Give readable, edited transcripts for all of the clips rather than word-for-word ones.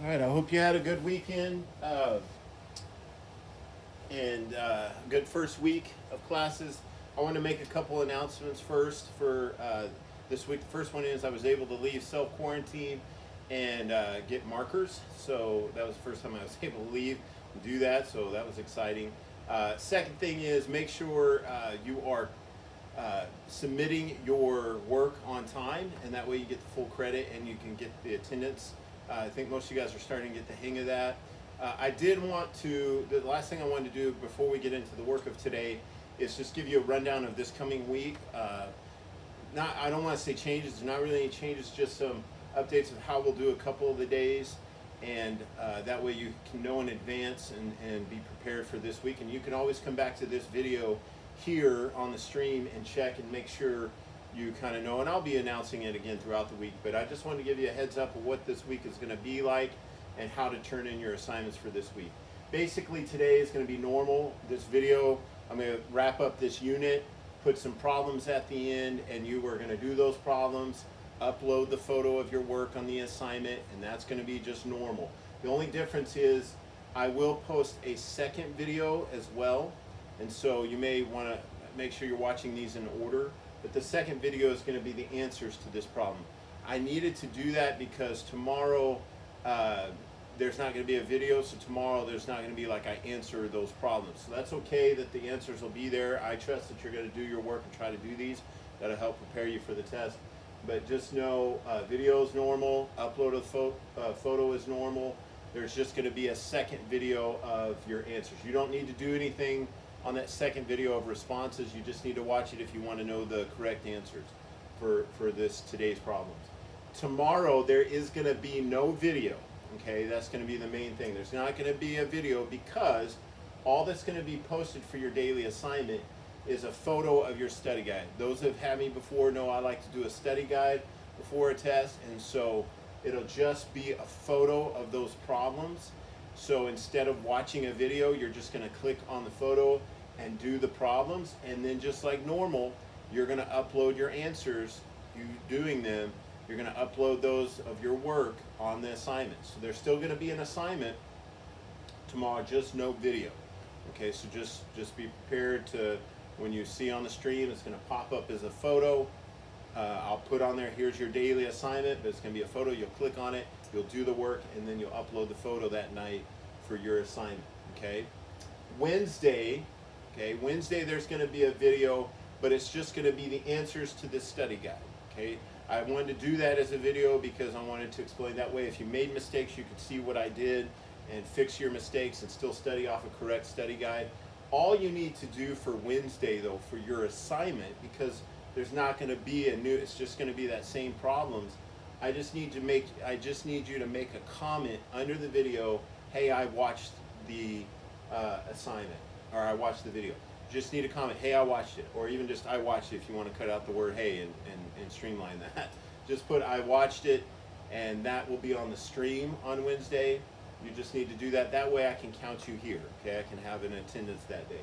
All right, I hope you had a good weekend and good first week of classes. I want to make a couple announcements first for this week. The first one is I was able to leave self quarantine and get markers. So that was the first time I was able to leave and do that. So that was exciting. Second thing is make sure you are submitting your work on time, and that way you get the full credit and you can get the attendance. I think most of you guys are starting to get the hang of that. I did want to, the last thing I wanted to do before we get into the work of today is just give you a rundown of this coming week. I don't want to say changes, there's not really any changes, just some updates of how we'll do a couple of the days. And that way you can know in advance and be prepared for this week. And you can always come back to this video here on the stream and check and make sure you kind of know. And I'll be announcing it again throughout the week. But I just wanted to give you a heads up of what this week is going to be like and how to turn in your assignments for this week. Basically today is going to be normal. This video, I'm going to wrap up this unit, put some problems at the end, and you are going to do those problems, upload the photo of your work on the assignment, and that's going to be just normal. The only difference is I will post a second video as well, and so you may want to make sure you're watching these in order, but the second video is going to be the answers to this problem. I needed to do that because tomorrow there's not going to be a video, so tomorrow there's not going to be like I answer those problems. So that's okay that the answers will be there. I trust that you're going to do your work and try to do these. That'll help prepare you for the test. But just know video is normal, upload a photo is normal. There's just going to be a second video of your answers. You don't need to do anything on that second video of responses. You just need to watch it if you want to know the correct answers for today's problems. Tomorrow there is going to be no video. Okay, that's going to be the main thing. There's not going to be a video because all that's going to be posted for your daily assignment is a photo of your study guide. Those that have had me before know I like to do a study guide before a test, and so it'll just be a photo of those problems. So instead of watching a video, you're just going to click on the photo and do the problems, and then just like normal, you're going to upload your answers, you doing them. You're going to upload those of your work on the assignment. So there's still going to be an assignment tomorrow, just no video. Okay, so just be prepared to, when you see on the stream, it's going to pop up as a photo. I'll put on there, here's your daily assignment, but it's going to be a photo. You'll click on it, you'll do the work, and then you'll upload the photo that night for your assignment. Okay, Wednesday there's going to be a video, but it's just going to be the answers to this study guide. Okay, I wanted to do that as a video because I wanted to explain that way. If you made mistakes, you could see what I did and fix your mistakes and still study off a correct study guide. All you need to do for Wednesday, though, for your assignment, because there's not going to be a new, it's just going to be that same problems. I just need you to make a comment under the video. Hey, I watched the assignment, or I watched the video. Just need a comment, hey, I watched it, or even just I watched it if you want to cut out the word hey and streamline that. Just put I watched it, and that will be on the stream on Wednesday. You just need to do that. That way I can count you here, okay? I can have an attendance that day.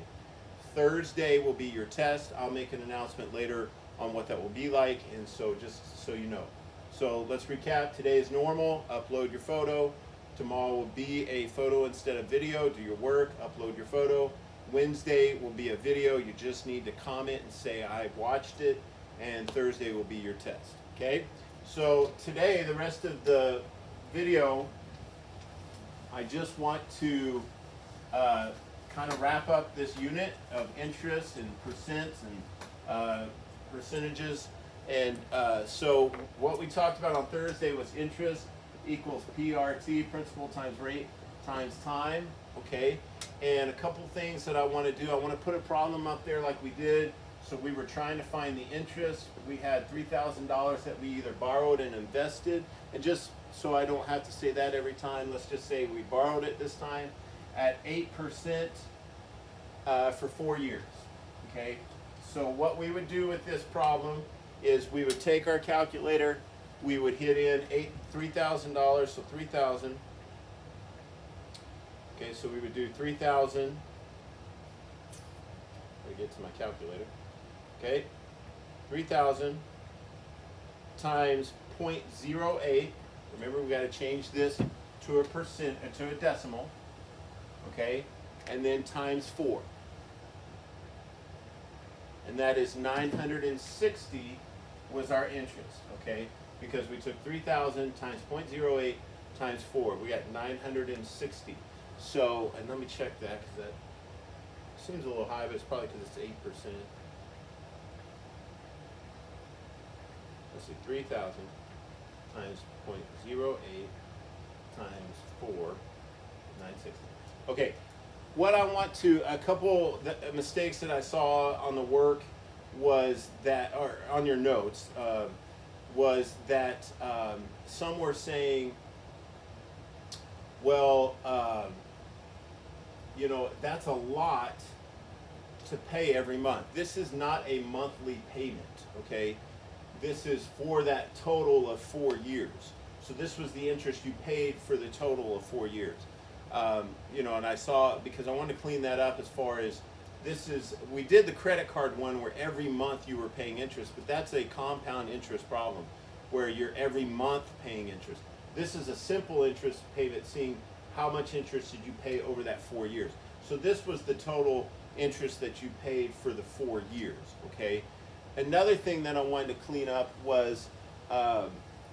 Thursday will be your test. I'll make an announcement later on what that will be like, and so just so you know. So let's recap. Today is normal. Upload your photo. Tomorrow will be a photo instead of video. Do your work, upload your photo. Wednesday will be a video. You just need to comment and say I watched it, and Thursday will be your test. Okay? So today, the rest of the video, I just want to kind of wrap up this unit of interest and percents and percentages. And so what we talked about on Thursday was interest equals PRT, principal times rate times time. Okay? And a couple things that I want to do. I want to put a problem up there like we did. So we were trying to find the interest. We had $3,000 that we either borrowed and invested. And just so I don't have to say that every time, let's just say we borrowed it this time at 8% for 4 years. Okay? So what we would do with this problem is we would take our calculator, we would hit in $3,000, so 3,000. Okay, so we would do 3,000. Let me get to my calculator. Okay, 3,000 times 0.08. Remember, we got to change this to a percent, to a decimal, okay, and then times 4. And that is 960 was our interest, okay? Because we took 3,000 times 0.08 times 4. We got 960. So, and let me check that because that seems a little high, but it's probably because it's 8%. Let's see, 3,000 times 0.08 times 4, 960. Okay, what I want to, a couple mistakes that I saw on the work was that, or on your notes, was that some were saying, well, you know, that's a lot to pay every month. This is not a monthly payment, okay? This is for that total of 4 years. So this was the interest you paid for the total of 4 years. You know, and I saw, because I wanted to clean that up as far as, this is, we did the credit card one where every month you were paying interest, but that's a compound interest problem where you're every month paying interest. This is a simple interest payment, seeing how much interest did you pay over that 4 years. So this was the total interest that you paid for the 4 years, okay? Another thing that I wanted to clean up was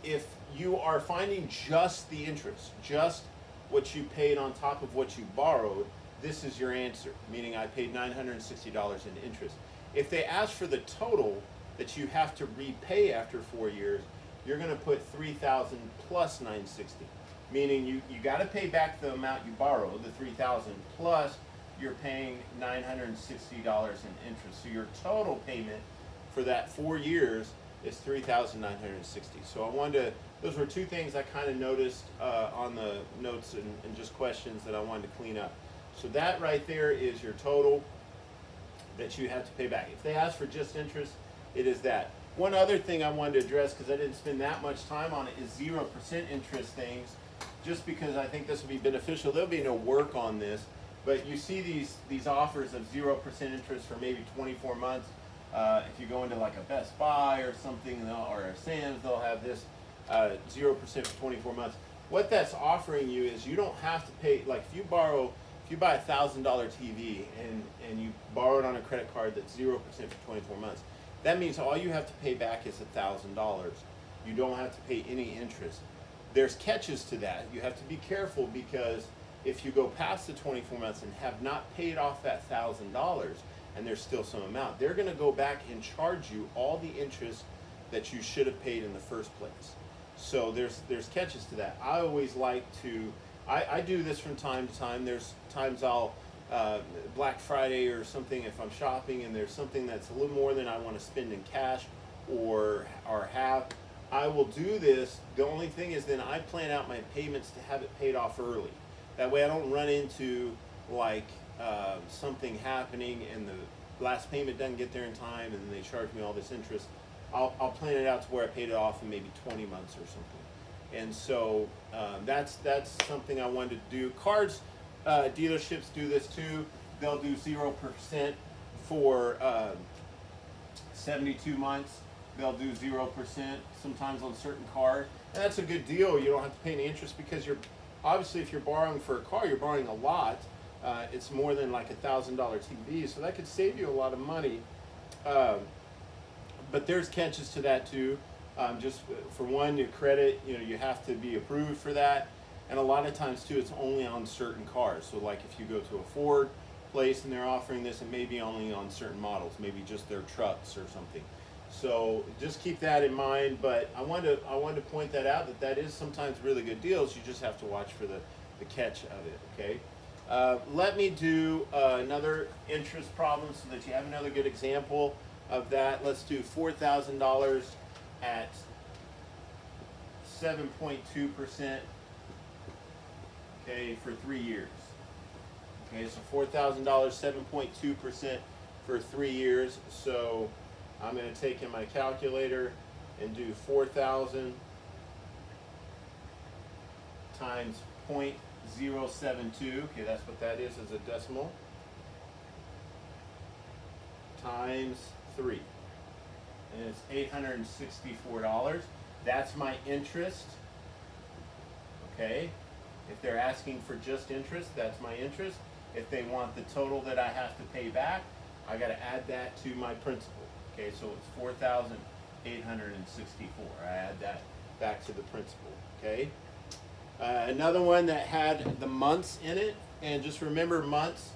if you are finding just the interest, just what you paid on top of what you borrowed, this is your answer, meaning I paid $960 in interest. If they ask for the total that you have to repay after 4 years, you're going to put 3,000 plus 960, meaning you got to pay back the amount you borrowed, the 3,000, plus you're paying $960 in interest. So your total payment for that 4 years is 3,960. So I wanted to, those were two things I kind of noticed on the notes and just questions that I wanted to clean up. So that right there is your total that you have to pay back. If they ask for just interest, it is that. One other thing I wanted to address, because I didn't spend that much time on it, is 0% interest things, just because I think this will be beneficial. There'll be no work on this, but you see these offers of 0% interest for maybe 24 months. If you go into like a Best Buy or something, or a Sam's, they'll have this 0% for 24 months. What that's offering you is you don't have to pay, like if you buy a $1,000 TV and you borrow it on a credit card that's 0% for 24 months, that means all you have to pay back is $1,000. You don't have to pay any interest. There's catches to that. You have to be careful, because if you go past the 24 months and have not paid off that $1,000 and there's still some amount, they're going to go back and charge you all the interest that you should have paid in the first place. So there's catches to that. I always like to, I do this from time to time. There's times I'll, Black Friday or something, if I'm shopping and there's something that's a little more than I want to spend in cash or have, I will do this. The only thing is then I plan out my payments to have it paid off early. That way I don't run into like something happening and the last payment doesn't get there in time and then they charge me all this interest. I'll plan it out to where I paid it off in maybe 20 months or something. And so that's something I wanted to do. Cards, dealerships do this too. They'll do 0% for 72 months. They'll do 0% sometimes on certain cars. And that's a good deal. You don't have to pay any interest, because you're obviously, if you're borrowing for a car, you're borrowing a lot. It's more than like $1,000 TV, so that could save you a lot of money. But there's catches to that too. Just for one, your credit, you have to be approved for that. And a lot of times too, it's only on certain cars. So like if you go to a Ford place and they're offering this, it may be only on certain models, maybe just their trucks or something. So just keep that in mind. But I wanted to point that out, that is sometimes really good deals. You just have to watch for the catch of it, okay? Let me do another interest problem so that you have another good example of that. Let's do $4,000 at 7.2%, okay, for 3 years. Okay, so $4,000, 7.2% for 3 years. So I'm going to take in my calculator and do 4,000 times 0.072. Okay, that's what that is as a decimal. Times 3. And it's $864. That's my interest. Okay. If they're asking for just interest, that's my interest. If they want the total that I have to pay back, I got to add that to my principal. Okay, so it's 4,864. I add that back to the principal. Okay. Another one that had the months in it, and just remember months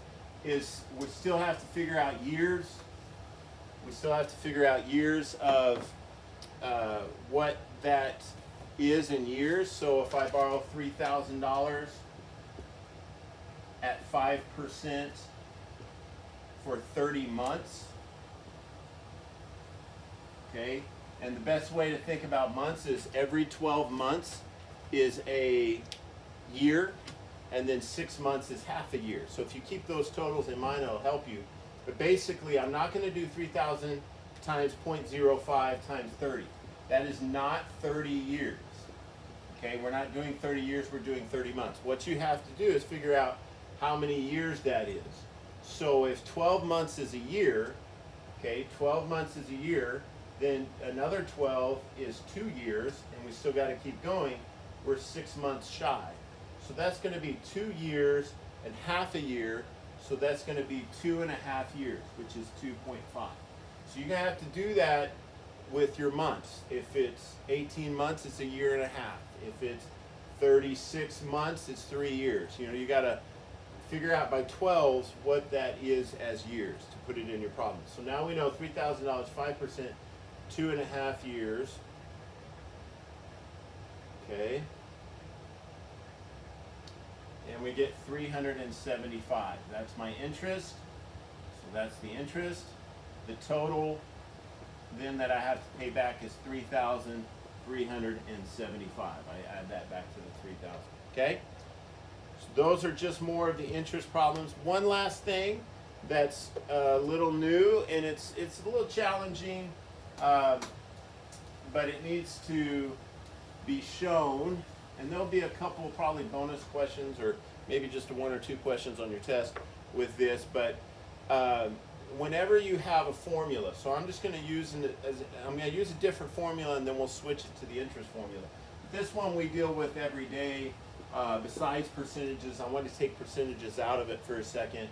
is we still have to figure out years. We still have to figure out years of what that is in years. So if I borrow $3,000 at 5% for 30 months, okay, and the best way to think about months is every 12 months is a year, and then 6 months is half a year. So if you keep those totals in mind, it'll help you. But basically, I'm not going to do 3,000 times 0.05 times 30. That is not 30 years. Okay, we're not doing 30 years, we're doing 30 months. What you have to do is figure out how many years that is. So if 12 months is a year, okay, 12 months is a year, then another 12 is 2 years, and we still got to keep going. We're 6 months shy. So that's going to be 2 years and half a year. So that's going to be 2.5 years, which is 2.5. So you're going to have to do that with your months. If it's 18 months, it's a year and a half. If it's 36 months, it's 3 years. You know, you got to figure out by 12s what that is as years to put it in your problem. So now we know $3,000, 5%, 2.5 years. Okay. And we get 375. That's my interest. So that's the interest. The total then that I have to pay back is 3,375. I add that back to the 3,000. Okay? So those are just more of the interest problems. One last thing that's a little new, and it's a little challenging, but it needs to be shown. And there'll be a couple probably bonus questions, or maybe just 1 or 2 questions on your test with this. But whenever you have a formula, so I'm just going to use a different formula, and then we'll switch it to the interest formula. This one we deal with every day. Besides percentages, I want to take percentages out of it for a second.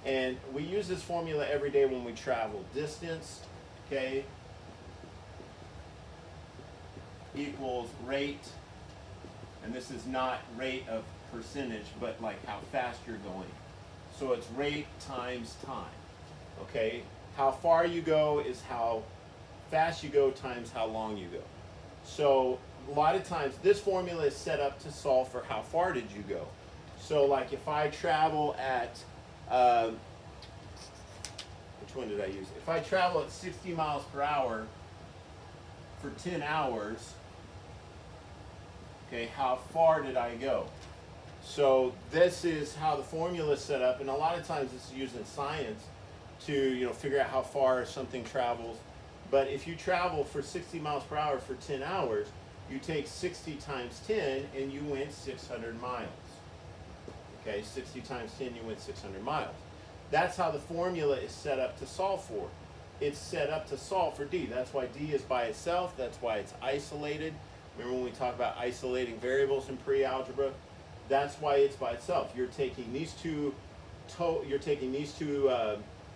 And we use this formula every day when we travel. Distance, okay, equals rate. And this is not rate of percentage, but like how fast you're going. So it's rate times time. Okay? How far you go is how fast you go times how long you go. So a lot of times this formula is set up to solve for how far did you go. So like if I travel at, which one did I use? If I travel at 60 miles per hour for 10 hours, okay, how far did I go? So this is how the formula is set up, and a lot of times this is used in science to figure out how far something travels. But if you travel for 60 miles per hour for 10 hours, you take 60 times 10 and you went 600 miles. Okay, 60 times 10, you went 600 miles. That's how the formula is set up to solve for. It's set up to solve for D. That's why D is by itself. That's why it's isolated. Remember when we talk about isolating variables in pre-algebra? That's why it's by itself. You're taking these two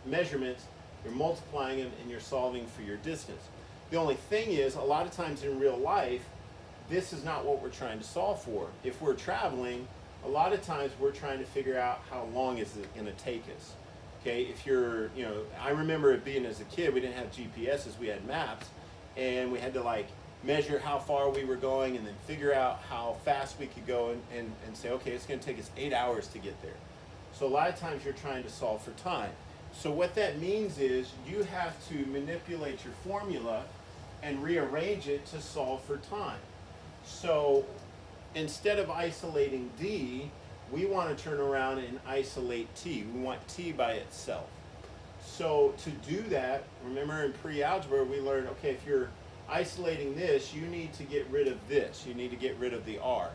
measurements, you're multiplying them, and you're solving for your distance. The only thing is, a lot of times in real life, this is not what we're trying to solve for. If we're traveling, a lot of times we're trying to figure out how long is it going to take us. Okay, if you're, I remember it being as a kid, we didn't have GPSs, we had maps, and we had to measure how far we were going and then figure out how fast we could go and say, okay, it's going to take us 8 hours to get there. So a lot of times you're trying to solve for time. So what that means is you have to manipulate your formula and rearrange it to solve for time. So instead of isolating D, we want to turn around and isolate T. We want T by itself. So to do that, remember in pre-algebra we learned, okay, if you're isolating this, you need to get rid of this. You need to get rid of the R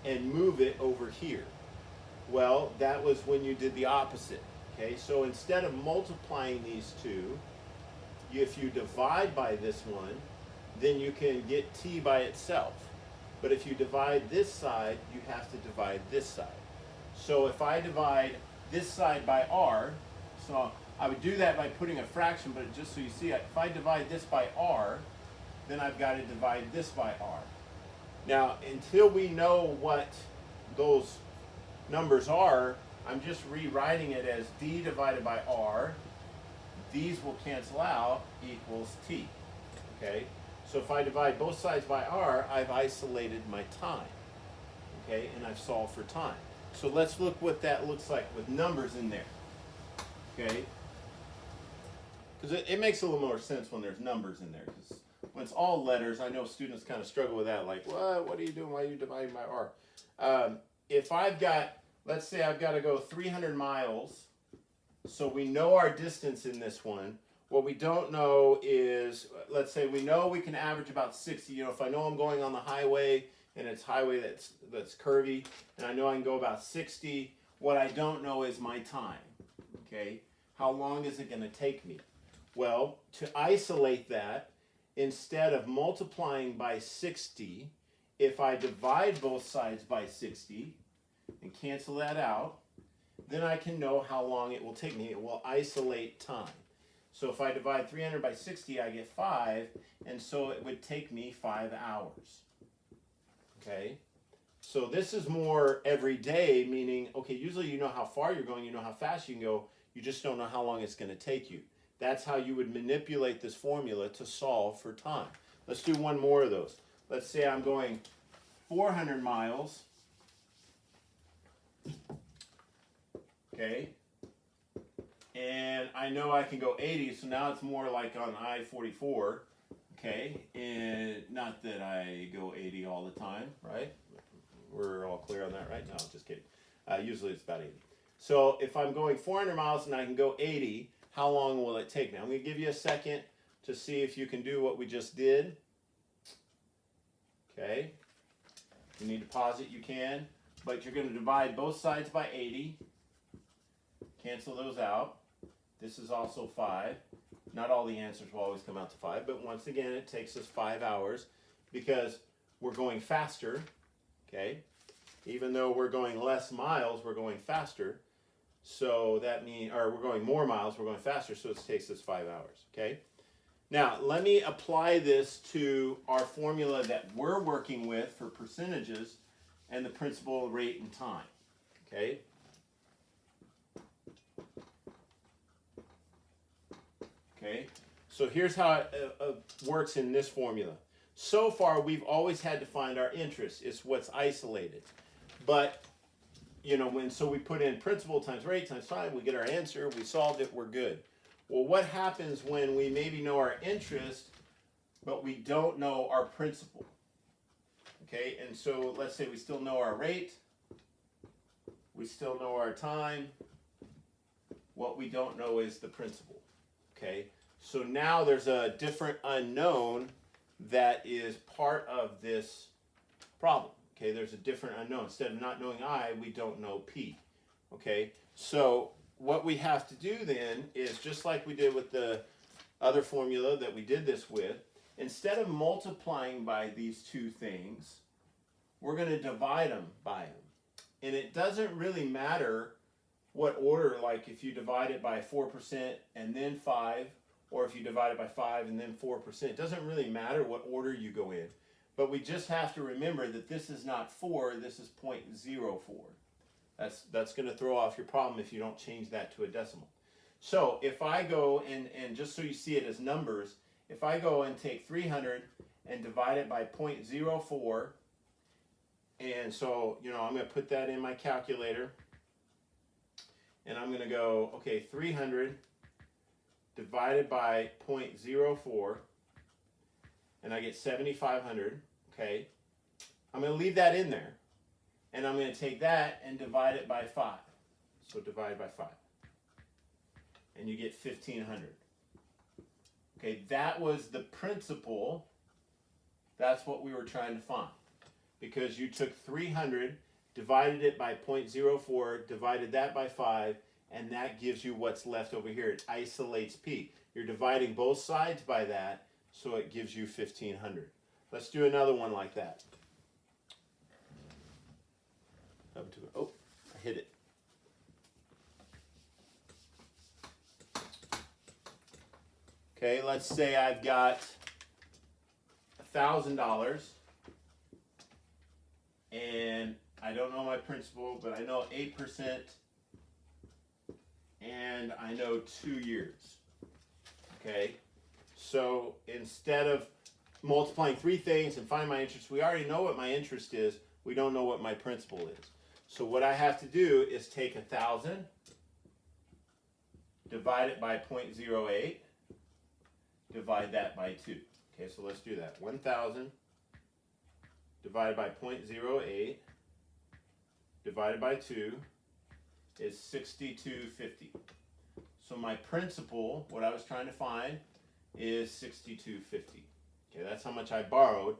and move it over here. Well, that was when you did the opposite. Okay, so instead of multiplying these two, if you divide by this one, then you can get T by itself. But if you divide this side, you have to divide this side. So if I divide this side by r, so I would do that by putting a fraction, but just so you see, if I divide this by r, then I've got to divide this by r. Now, until we know what those numbers are, I'm just rewriting it as d divided by r. These will cancel out, equals t. Okay? So if I divide both sides by r, I've isolated my time. Okay? And I've solved for time. So let's look what that looks like with numbers in there. Okay? Because it makes a little more sense when there's numbers in there. Because when it's all letters, I know students kind of struggle with that. Like, what are you doing? Why are you dividing by r? If I've got, let's say I've got to go 300 miles. So we know our distance in this one. What we don't know is, let's say we know we can average about 60. You know, if I know I'm going on the highway and it's highway that's curvy, and I know I can go about 60, what I don't know is my time. Okay? How long is it going to take me? Well, to isolate that, instead of multiplying by 60, if I divide both sides by 60 and cancel that out, then I can know how long it will take me. It will isolate time. So if I divide 300 by 60, I get 5, and so it would take me 5 hours. Okay? So this is more every day, meaning, okay, usually you know how far you're going, you know how fast you can go, you just don't know how long it's going to take you. That's how you would manipulate this formula to solve for time. Let's do one more of those. Let's say I'm going 400 miles. Okay? And I know I can go 80, so now it's more like on I-44, okay? And not that I go 80 all the time, right? We're all clear on that, right? No, just kidding. Usually it's about 80. So if I'm going 400 miles and I can go 80, how long will it take me? I'm going to give you a second to see if you can do what we just did. Okay? If you need to pause it, you can. But you're going to divide both sides by 80. Cancel those out. This is also 5. Not all the answers will always come out to 5, but once again, it takes us 5 hours because we're going faster, okay? Even though we're going less miles, we're going faster. So that means, or we're going more miles, we're going faster, so it takes us 5 hours, okay? Now, let me apply this to our formula that we're working with for percentages and the principal, rate, and time, okay? Okay, so here's how it works in this formula. So far, we've always had to find our interest. It's what's isolated. But, you know, so we put in principal times rate times time, we get our answer, we solved it, we're good. Well, what happens when we maybe know our interest, but we don't know our principal? Okay, and so let's say we still know our rate, we still know our time, what we don't know is the principal. Okay, so now there's a different unknown that is part of this problem. Okay, there's a different unknown. Instead of not knowing I, we don't know P. Okay, so what we have to do then is just like we did with the other formula that we did this with, instead of multiplying by these two things, we're going to divide them by them. And it doesn't really matter what order, like if you divide it by 4% and then 5, or if you divide it by 5 and then 4%, it doesn't really matter what order you go in. But we just have to remember that this is not 4, this is 0.04. That's going to throw off your problem if you don't change that to a decimal. So if I go, and just so you see it as numbers, if I go and take 300 and divide it by 0.04, and so, you know, I'm going to put that in my calculator. And I'm going to go, okay, 300 divided by 0.04, and I get 7,500, okay? I'm going to leave that in there, and I'm going to take that and divide it by 5. So divide by 5. And you get 1,500. Okay, that was the principal. That's what we were trying to find. Because you took 300, divided it by 0.04, divided that by 5, and that gives you what's left over here. It isolates P. You're dividing both sides by that, so it gives you 1,500. Let's do another one like that. to it. Oh, I hit it. Okay, let's say I've got $1,000 and I don't know my principal, but I know 8% and I know 2 years. Okay, so instead of multiplying three things and find my interest, we already know what my interest is. We don't know what my principal is. So what I have to do is take 1,000, divide it by 0.08, divide that by 2. Okay, so let's do that. 1,000 divided by 0.08 divided by 2 is 62.50. So my principal, what I was trying to find, is 62.50. Okay, that's how much I borrowed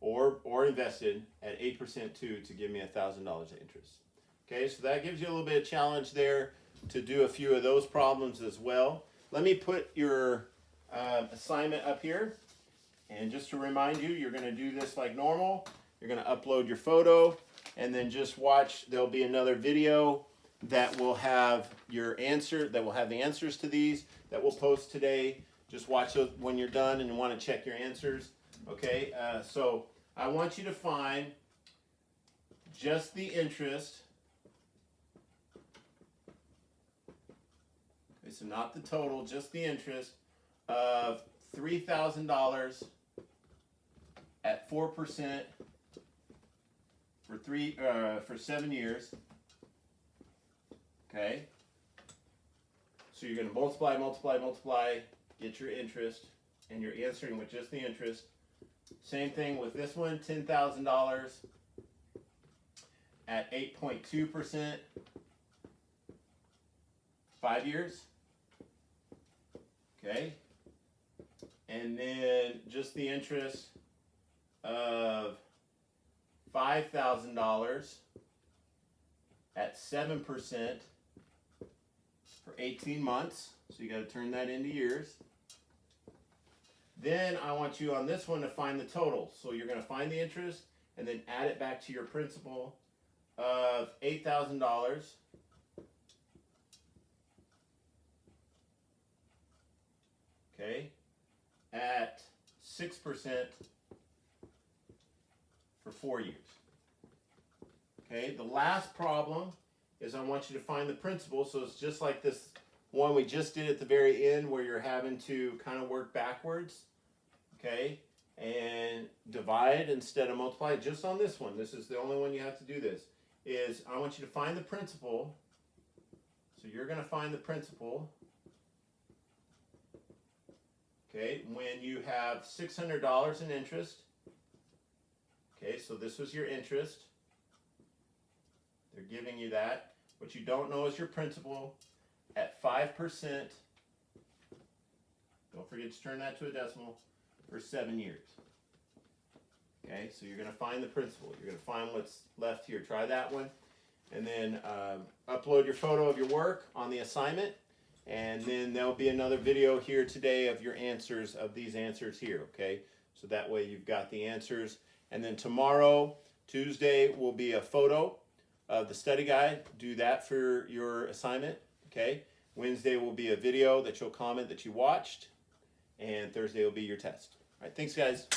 or invested at 8% too to give me $1,000 of interest. Okay, so that gives you a little bit of challenge there to do a few of those problems as well. Let me put your assignment up here. And just to remind you, you're going to do this like normal. You're going to upload your photo and then just watch. There'll be another video that will have your answer, that will have the answers to these that we'll post today. Just watch those when you're done and you want to check your answers. Okay, so I want you to find just the interest. Okay, so not the total, just the interest of $3,000 at 4% for 7 years. Okay. So you're going to multiply, multiply, multiply, get your interest, and you're answering with just the interest. Same thing with this one, $10,000 at 8.2%, 5 years. Okay. And then just the interest of $5,000 at 7% for 18 months. So you got to turn that into years. Then I want you on this one to find the total. So you're going to find the interest and then add it back to your principal of $8,000. Okay, at 6% for 4 years. Okay, the last problem is I want you to find the principal. So it's just like this one we just did at the very end where you're having to kind of work backwards. Okay, and divide instead of multiply. Just on this one, this is the only one you have to do this, is I want you to find the principal. So you're going to find the principal. Okay, when you have $600 in interest. Okay, so this was your interest. They're giving you that. What you don't know is your principal at 5%. Don't forget to turn that to a decimal for 7 years. Okay, so you're going to find the principal. You're going to find what's left here. Try that one. And then upload your photo of your work on the assignment. And then there'll be another video here today of your answers, of these answers here, okay? So that way you've got the answers. And then tomorrow, Tuesday, will be a photo of the study guide. Do that for your assignment, okay? Wednesday will be a video that you'll comment that you watched. And Thursday will be your test. All right, thanks, guys.